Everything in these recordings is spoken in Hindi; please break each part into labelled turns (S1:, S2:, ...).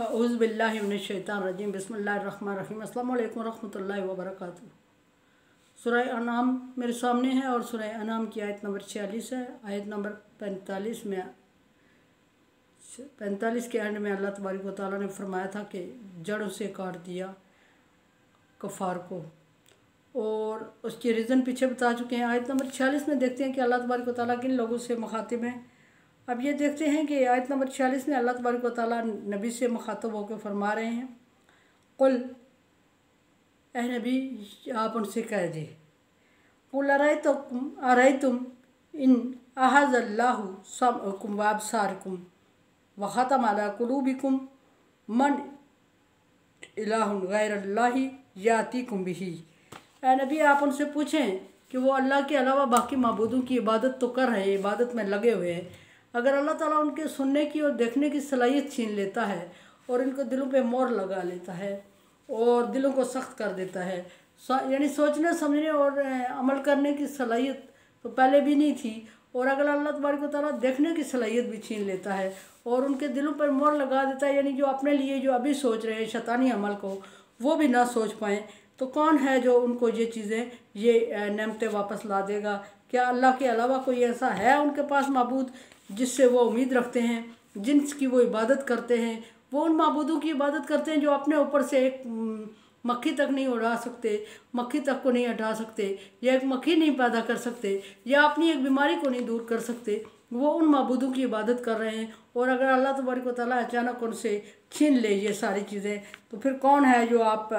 S1: औज़ु बिल्लाहि मिनश शैतानिर रजीम बिस्मिल्लाहिर रहमानिर रहीम अस्सलामु अलैकुम रहमतुल्लाहि व बरकातुहू। सूरह अनाम मेरे सामने है और सूरह अनाम की आयत नंबर 46 है। आयत नंबर 45 में 45 के एंड में अल्लाह तबारक व तआला ने फरमाया था कि जड़ों से काट दिया कफ़ार को, और उसकी रीज़न पीछे बता चुके हैं। आयत नंबर 46 में देखते हैं कि अल्लाह तबारक व तआला किन लोगों से मुखातिब हैं। अब ये देखते हैं कि आयत नंबर 46 में अल्लाह तबारक व तआला नबी से मुखातब होकर फरमा रहे हैं, कुल ए नबी आप उनसे कह दे, कुल अरअयतुम इन अहज़ल्लाहु समअकुम व अबसारकुम व ख़तम अला कुलूबिकुम मन इलाहुन गैरुल्लाहि यातीकुम बिही। ए नबी आप उनसे पूछें कि वो अल्लाह के अलावा बाकी माबूदों की इबादत तो कर रहे हैं, इबादत में लगे हुए हैं। अगर अल्लाह ताला उनके सुनने की और देखने की सलाहियत छीन लेता है और इनको दिलों पे मोहर लगा लेता है और दिलों को सख्त कर देता है, यानी सोचने समझने और अमल करने की सलाहियत तो पहले भी नहीं थी, और अगर अल्लाह तबारक व तआला देखने की सलाहियत भी छीन लेता है और उनके दिलों पर मोहर लगा देता है, यानी जो अपने लिए जो अभी सोच रहे हैं शैतानी अमल को वो भी ना सोच पाएँ, तो कौन है जो उनको ये चीज़ें ये नेमतें वापस ला देगा? क्या अल्लाह के अलावा कोई ऐसा है उनके पास माबूद जिससे वो उम्मीद रखते हैं, जिनकी वो इबादत करते हैं? वो उन माबूदों की इबादत करते हैं जो अपने ऊपर से एक मक्खी तक नहीं उड़ा सकते, मक्खी तक को नहीं हटा सकते, या एक मक्खी नहीं पैदा कर सकते, या अपनी एक बीमारी को नहीं दूर कर सकते। वो उन माबूदों की इबादत कर रहे हैं, और अगर अल्लाह तबारक व तआला अचानक उनसे छीन ले ये सारी चीज़ें, तो फिर कौन है जो आप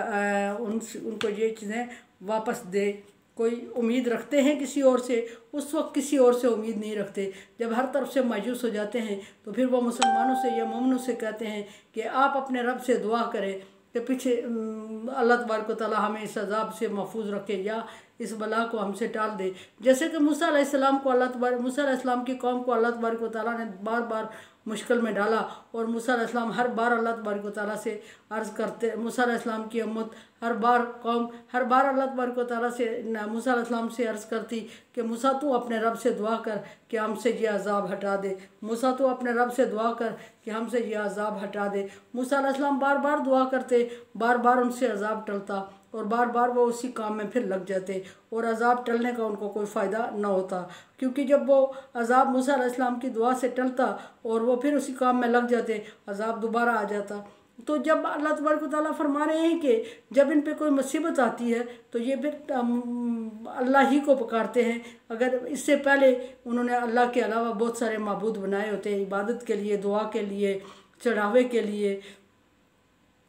S1: उनको ये चीज़ें वापस दे? कोई उम्मीद रखते हैं किसी और से? उस वक्त किसी और से उम्मीद नहीं रखते। जब हर तरफ से मायूस हो जाते हैं तो फिर वो मुसलमानों से या मोमिनों से कहते हैं कि आप अपने रब से दुआ करें कि पीछे अल्लाह तबारक व तआला हमें इस अज़ाब से महफूज रखे या इस बला को हमसे टाल दे। जैसे कि मूसा अलैहिस्सलाम को मूसा अलैहिस्सलाम की कौम को अल्लाह तबारक व तआला ने बार बार मुश्किल में डाला, और मूसा अलैहिस्सलाम हर बार अल्लाह तबारक व तआला से अर्ज़ करते, मूसा अलैहिस्सलाम की उम्मत हर बार अल्लाह तबारक व तआला से मूसा अलैहिस्सलाम से अर्ज़ करती कि मूसा तू अपने रब से दुआ कर कि हमसे ये अज़ाब हटा दे, मूसा तू अपने रब से दुआ कर कि हमसे ये अज़ाब हटा दे। मूसा अलैहिस्सलाम बार बार दुआ करते, बार बार उनसे अज़ाब टलता, और बार बार वो उसी काम में फिर लग जाते, और अज़ाब टलने का उनको कोई फ़ायदा न होता, क्योंकि जब वो अज़ाब मूसा अलैहिस्सलाम की दुआ से टलता और वो फिर उसी काम में लग जाते, अज़ाब दोबारा आ जाता। तो जब अल्लाह तबारक व तआला फरमा रहे हैं कि जब इन पे कोई मुसीबत आती है तो ये फिर अल्लाह ही को पुकारते हैं। अगर इससे पहले उन्होंने अल्लाह के अलावा बहुत सारे माबूद बनाए होते हैं इबादत के लिए, दुआ के लिए, चढ़ावे के लिए,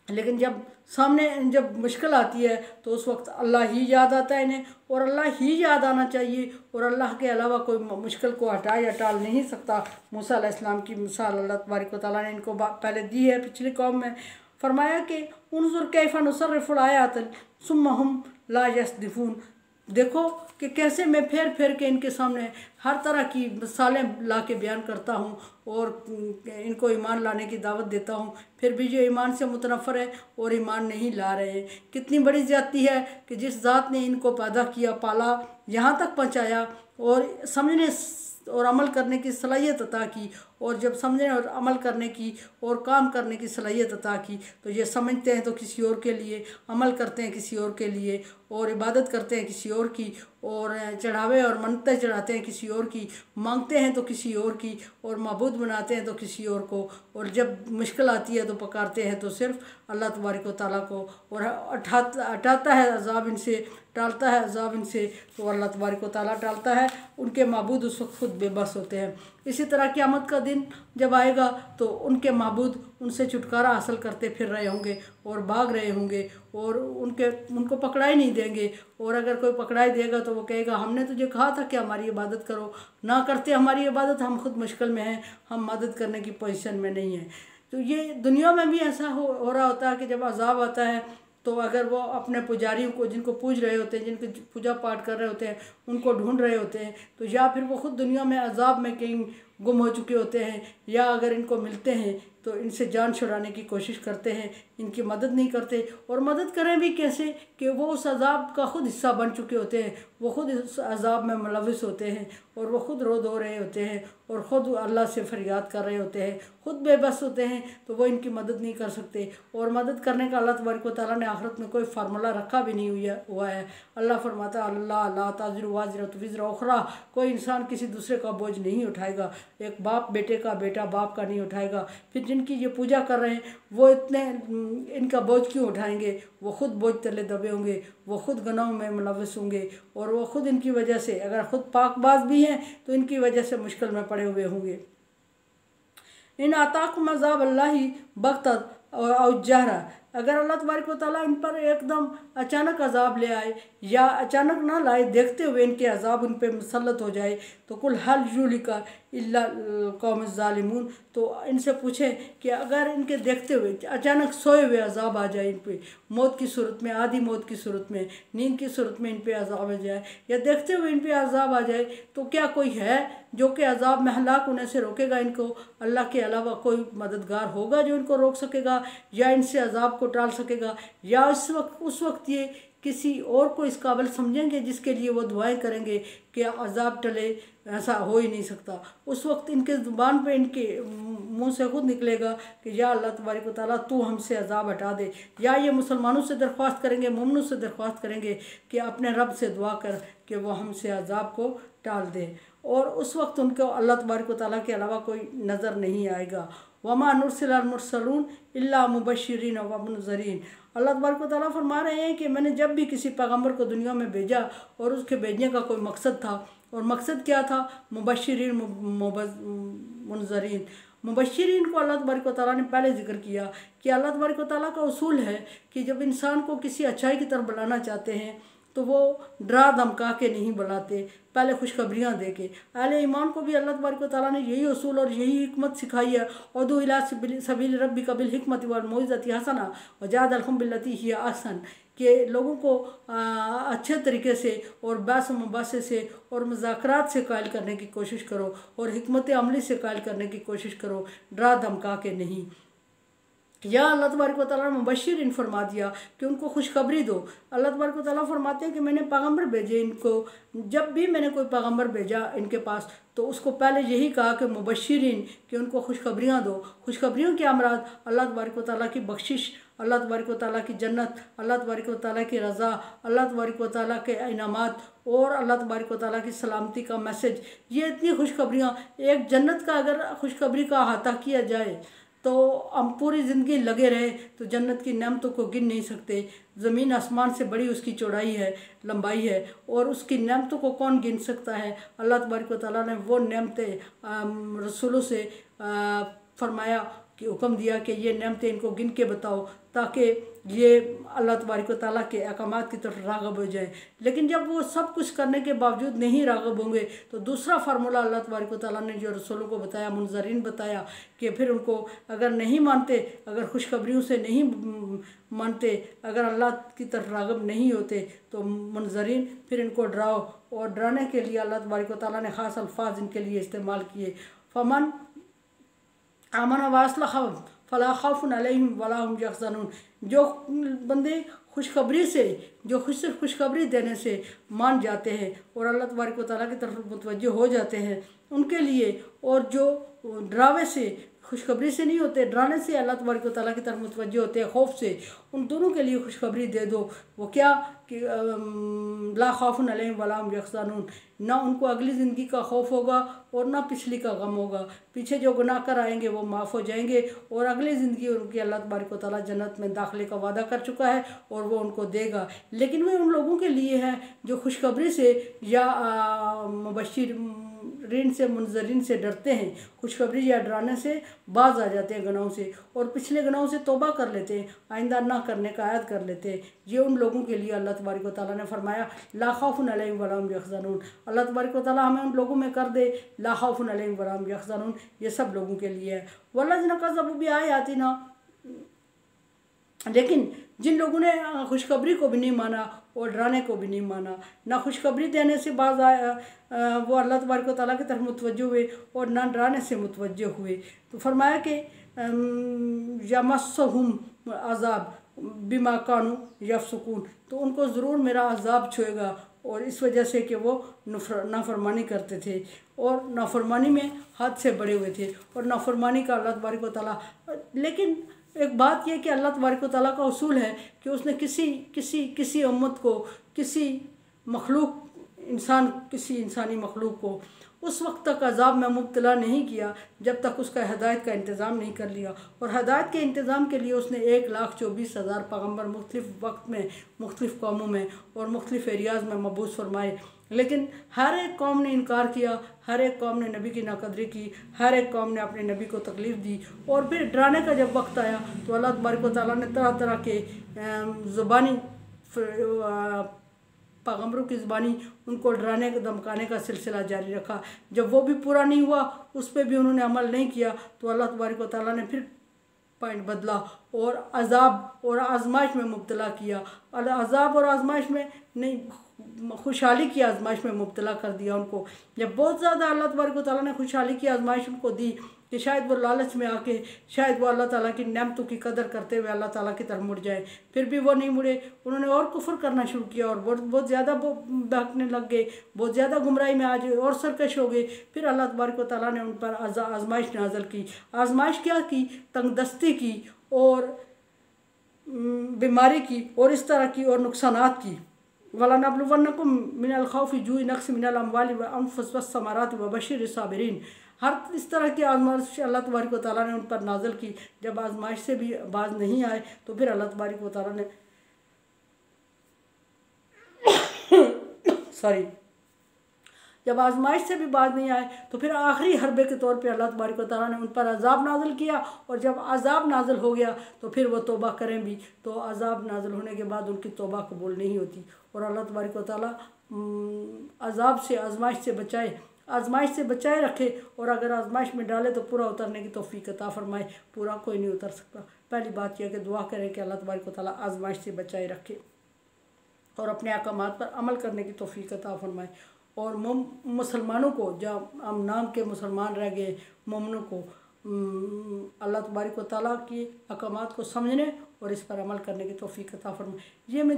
S1: लेकिन जब मुश्किल आती है तो उस वक्त अल्लाह ही याद आता है इन्हें, और अल्लाह ही याद आना चाहिए, और अल्लाह के अलावा कोई मुश्किल को हटा या टाल नहीं सकता। मूसा अलैहिस्सलाम की मिसाल अल्लाह तबारक व तआला ने इनको पहले दी है पिछली कौम में। फरमाया कि उन्जुर कैफ़ नुसर्रिफुल आयात सुम्मा हुम ला यस्दिफून, देखो कि कैसे मैं फेर फेर के इनके सामने हर तरह की मिसालें ला के बयान करता हूँ और इनको ईमान लाने की दावत देता हूँ, फिर भी जो ईमान से मुतनफ़र है और ईमान नहीं ला रहे हैं। कितनी बड़ी ज़्यादती है कि जिस ज़ात ने इनको पैदा किया, पाला, यहाँ तक पहुँचाया और समझने और अमल करने की सलाहियत अता की, और जब समझने और अमल करने की और काम करने की सलाहियत अता की, तो ये समझते हैं तो किसी और के लिए, अमल करते हैं किसी और के लिए, और इबादत करते हैं किसी और की, और चढ़ावे और मन्नतें चढ़ाते हैं किसी और की, मांगते हैं तो किसी और की, और माबूद बनाते हैं तो किसी और को, और जब मुश्किल आती है तो पुकारते हैं तो सिर्फ अल्लाह तबारक व तआला को, और हटाता है अज़ाब इनसे, टालता है अज़ाब इनसे, तो अल्लाह तबारक व तआला टालता है। उनके माबूद उस वक्त खुद बेबस होते हैं। इसी तरह क़यामत का दिन जब आएगा तो उनके माबूद उनसे छुटकारा हासिल करते फिर रहे होंगे और भाग रहे होंगे, और उनको पकड़ाई नहीं देंगे, और अगर कोई पकड़ाई देगा तो वो कहेगा हमने तुझे कहा था कि हमारी इबादत करो, ना करते हमारी इबादत, हम खुद मुश्किल में हैं, हम मदद करने की पोजीशन में नहीं हैं। तो ये दुनिया में भी ऐसा हो रहा होता है कि जब अज़ाब आता है तो अगर वो अपने पुजारियों को, जिनको पूज रहे होते हैं, जिनके पूजा पाठ कर रहे होते हैं, उनको ढूंढ रहे होते हैं, तो या फिर वो खुद दुनिया में अज़ाब में कहीं गुम हो चुके होते हैं, या अगर इनको मिलते हैं तो इनसे जान छुड़ाने की कोशिश करते हैं, इनकी मदद नहीं करते। और मदद करें भी कैसे कि वो उस अज़ाब का खुद हिस्सा बन चुके होते हैं, वो खुद इस अज़ाब में मुलविस होते हैं, और वो ख़ुद रो धो रहे होते हैं और ख़ुद अल्लाह से फरियाद कर रहे होते हैं, ख़ुद बेबस होते हैं, तो वो इनकी मदद नहीं कर सकते। और मदद करने का अल्लाह तबारक व तआला ने आखिरत में कोई फार्मूला रखा भी नहीं हुआ है। अल्लाह फरमाता है अल्लाह ला ताज़िरु वाज़िरतुन विज़रा उख़रा, कोई इंसान किसी दूसरे का बोझ नहीं उठाएगा। एक बाप बेटे का, बेटा बाप का नहीं उठाएगा। फिर जिनकी ये पूजा कर रहे हैं वो इतने इनका बोझ क्यों उठाएंगे? वो ख़ुद बोझ तले दबे होंगे, वो ख़ुद गुनाहों में मुलव्वस होंगे और वो ख़ुद इनकी वजह से, अगर ख़ुद पाकबाज भी हैं तो इनकी वजह से मुश्किल में पड़े हुए होंगे। इन आताकुम अज़ाब अल्लाहि बग़तत और जहरा, अगर अल्लाह तबारक व तआला इन पर एकदम अचानक अजाब ले आए या अचानक ना लाए, देखते हुए इनके अजाब उन पर मुसल्लत हो जाए, तो कुल हल युलिका इल्ला कौम ज़ालिमून, तो इनसे पूछें कि अगर इनके देखते हुए अचानक सोए हुए अजाब आ जाए इन पे, मौत की सूरत में, आधी मौत की सूरत में, नींद की सूरत में इन पे अजाब आ जाए या देखते हुए इन पे अजाब आ जाए, तो क्या कोई है जो कि अजाब में हलाक होने से रोकेगा इनको? अल्लाह के अलावा कोई मददगार होगा जो इनको रोक सकेगा या इनसे अजाब को टाल सकेगा? या उस वक्त ये किसी और को इस काबिल समझेंगे जिसके लिए वो दुआएं करेंगे कि अजाब टले? ऐसा हो ही नहीं सकता। उस वक्त इनके ज़ुबान पे, इनके मुंह से खुद निकलेगा कि या अल्लाह तबारक व तआला तू हमसे अजाब हटा दे। या ये मुसलमानों से दरख्वास्त करेंगे, मोमिनों से दरख्वास्त करेंगे कि अपने रब से दुआ कर कि वो हमसे अजाब को टाल दे। और उस वक्त उनको अल्लाह तबारक व तआला के अलावा कोई नज़र नहीं आएगा। वमा नुरसिलुल मुरसलून इल्ला मुबश्शिरीन व मुनज़रीन, अल्लाह तबारक व तआला फरमा रहे हैं कि मैंने जब भी किसी पैगम्बर को दुनिया में भेजा और उसके भेजने का कोई मकसद था, और मकसद क्या था? मुबश्शिरीन मुनज़रीन। मुबश्शिरीन को अल्लाह तबारक व तआला ने पहले जिक्र किया कि अल्लाह तबारक व तआला का उसूल है कि जब इंसान को किसी अच्छाई की तरफ बुलाना चाहते हैं तो वो डरा धमका के नहीं बुलाते, पहले खुशखबरियाँ दे के। अहले ईमान को भी अल्लाह तबारक व तआला ने यही उसूल और यही हिकमत सिखाई है। उदू इला सबील रब्बिका बिल हिकमति वल मौइज़ति हसना वजादिलहुम बिल्लती हिय अहसन, कि लोगों को अच्छे तरीके से और बहस मुबासे से और मुज़ाकरात से कायल करने की कोशिश करो और हिकमत अमली से कायल करने की कोशिश करो, डरा धमका के नहीं। या अल्लाह तबारक व तआला ने मुबश्शिरीन फरमा दिया कि उनको खुशखबरी दो। अल्लाह तबारक व तआला फरमाते हैं कि मैंने पैगम्बर भेजे इनको, जब भी मैंने कोई पैगम्बर भेजा इनके पास तो उसको पहले यही कहा कि मुबश्शिरीन, कि उनको खुशखबरियाँ दो। खुशखबरियों की अमराद अल्लाह तबारक व तआला की बख्शिश, अल्लाह तबारक व तआला की जन्नत, अल्लाह तबारक व तआला की रज़ा, अल्लाह तबारक व तआला के इनामात और अल्लाह तबारक व तआला की सलामती का मैसेज। ये इतनी खुशखबरियाँ, एक जन्नत का अगर खुशखबरी का अहाता किया जाए तो हम पूरी ज़िंदगी लगे रहे तो जन्नत की नेमतों को गिन नहीं सकते। ज़मीन आसमान से बड़ी उसकी चौड़ाई है, लंबाई है, और उसकी नेमतों को कौन गिन सकता है? अल्लाह तबारक व तआला ने वो नेमतें रसूलों से फरमाया कि हुक्म दिया कि ये नेमतें इनको गिन के बताओ ताकि ये अल्लाह तबारक व तआला के अहकामात की तरफ राग़िब हो जाए। लेकिन जब वो सब कुछ करने के बावजूद नहीं राग़िब होंगे तो दूसरा फार्मूला अल्लाह तबारक व तआला ने जो रसूलों को बताया, मुनज़रीन बताया, कि फिर उनको अगर नहीं मानते, अगर खुशखबरियों से नहीं मानते, अगर अल्लाह की तरफ राग़िब नहीं होते तो मुनज़रीन, फिर इनको डराओ। और डराने के लिए अल्लाह तबारक व तआला ने ख़ास अल्फाज इनके लिए इस्तेमाल किए। फ़मन आमन वास्लह फ़ला खौफ़ुन अलैहिम वला हुम यहज़नून, जो बंदे खुशखबरी से, जो खुशखबरी देने से मान जाते हैं और अल्लाह तबारक व तआला की तरफ मुतवज्जो हो जाते हैं, उनके लिए, और जो डरावे से, खुशखबरी से नहीं होते, डराने से अल्लाह तबारक व तआला की तरफ मुतवज्जो होते हैं, खौफ से, उन दोनों के लिए खुशखबरी दे दो। वो क्या कि ला खौफ़ुन अलैहिम वला हुम यहज़नून, ना उनको अगली ज़िंदगी का खौफ होगा और ना पिछली का गम होगा। पीछे जो गुनाह कर आएंगे वो माफ़ हो जाएंगे और अगली ज़िंदगी उनकी अल्लाह तबारक व तआला जन्नत में दाखिले का वादा कर चुका है और वो उनको देगा। लेकिन वे उन लोगों के लिए है जो खुशखबरी से या मुबश्शिरीन से, मुनज़रीन से डरते हैं, खुशखबरी या डराने से बाज आ जाते हैं गुनाहों से और पिछले गुनाहों से तौबा कर लेते हैं, आइंदा ना करने का आयद कर लेते हैं। ये उन लोगों के लिए अल्लाह तबारक व तआला ने फरमाया ला खौफ़ुन अलैहिम वला हुम यहज़नून। अल्लाह तबारक व तआला हमें उन लोगों में कर दे ला खौफ़ुन अलैहिम वला हुम यहज़नून, ये सब लोगों के लिए है। वल्लज़ीना कज़्ज़बू बिआयातिना, लेकिन जिन लोगों ने खुशखबरी को भी नहीं माना और डराने को भी नहीं माना, ना खुशखबरी देने से बाज आया, वो अल्लाह तबारक व तआला की तरफ मुतवज्जो हुए और ना डराने से मुतवज्जो हुए, तो फरमाया कि यमस्सहुम अज़ाब बिमा कानू यफ़सुकून, तो उनको ज़रूर मेरा अज़ाब छुएगा और इस वजह से कि वो नाफरमानी करते थे और नाफरमानी में हद से बड़े हुए थे और नाफरमानी का अल्लाह तबारक व तआला। लेकिन एक बात यह कि अल्लाह तबारक व तआला का उसूल है कि उसने किसी उम्मत को, किसी इंसानी मखलूक को उस वक्त तक अजाब में मुब्तला नहीं किया जब तक उसका हिदायत का इंतज़ाम नहीं कर लिया। और हिदायत के इंतज़ाम के लिए उसने 1,24,000 पैगम्बर मुख्तलिफ़ वक्त में, मुख्तलिफ़ कौमों में और मुख्तलिफ़ एरियाज़ में मबूस फरमाए। लेकिन हर एक कौम ने इनकार किया, हर एक कौम ने नबी की नाकदरी की, हर एक कौम ने अपने नबी को तकलीफ़ दी। और फिर डराने का जब वक्त आया तो अल्लाह तबारक व तआला ने तरह तरह के ज़ुबानी पैगम्बरों की ज़बानी उनको डराने धमकाने का सिलसिला जारी रखा। जब वो भी पूरा नहीं हुआ, उस पर भी उन्होंने अमल नहीं किया, तो अल्लाह तबारक व तआला ने फिर पॉइंट बदला और अज़ाब और आजमाइश में मुब्तला किया। अज़ाब और आजमाइश में नहीं, खुशहाली की आजमाइश में मुब्तला कर दिया उनको। जब बहुत ज़्यादा अल्लाह तबारक व तआला ने खुशहाली की आजमाइश उनको दी कि शायद वो लालच में आके, शायद वो अल्लाह ताला की नेमतों की कदर करते हुए अल्लाह ताला की तरफ मुड़ जाए, फिर भी वो नहीं मुड़े। उन्होंने और कुफ्र करना शुरू किया और बहुत ज़्यादा बहकने लग गए, बहुत ज़्यादा गुमराही में आ गए और सरकश हो गए। फिर अल्लाह तबारक व तआला ने उन पर आजमाइश नाज़िल की। आजमाइश क्या की? तंगदस्ती की और बीमारी की और इस तरह की और नुकसानात की। वलनबलुवन्नकुम मिनल खौफि जुई नक्स मिनल अमवालि व अनफुस वस्समराति व बशिर साबिरीन। हर इस तरह की आजमाइश अल्लाह तबारक व तआला ने उन पर नाज़िल की। जब आजमाइश से भी बाज नहीं आए तो फिर अल्लाह तबारक व तआला ने जब आजमाइश से भी बाज नहीं आए तो फिर आखिरी हरबे के तौर पे अल्लाह तबारक व तआला ने उन पर अजाब नाज़िल किया। और जब अजाब नाज़िल हो गया तो फिर वो तौबा करें भी तो अजाब नाज़िल होने के बाद उनकी तौबा कबूल नहीं होती। और अल्लाह तबारक व तआला अजाब से, आजमाइश से बचाए, आजमाइश से बचाए रखे। और अगर आजमाइश में डाले तो पूरा उतरने की तौफीक अता फरमाए। पूरा कोई नहीं उतर सकता। पहली बात यह कि दुआ करें कि अल्लाह तबारक व तआला आजमाइश से बचाए रखे और अपने अहकामात पर अमल करने की तौफीक अता फरमाए। और मुसलमानों को, जब हम नाम के मुसलमान रह गए, मोमिनों को अल्लाह तबारक व तआला के अहकामात को समझने और इस पर अमल करने की तौफीक अता फरमाए। ये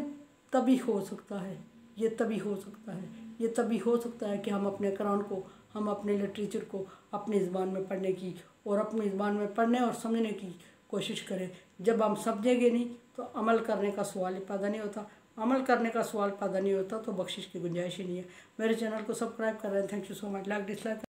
S1: तभी हो सकता है, ये तभी हो सकता है, ये तभी हो सकता है कि हम अपने कुरान को, हम अपने लिटरेचर को अपनी ज़बान में पढ़ने की और अपनी ज़बान में पढ़ने और समझने की कोशिश करें। जब हम समझेंगे नहीं तो अमल करने का सवाल ही पैदा नहीं होता। अमल करने का सवाल पैदा नहीं होता तो बख्शिश की गुंजाइश ही नहीं है। मेरे चैनल को सब्सक्राइब कर रहे हैं। Thank you so much. Like dislike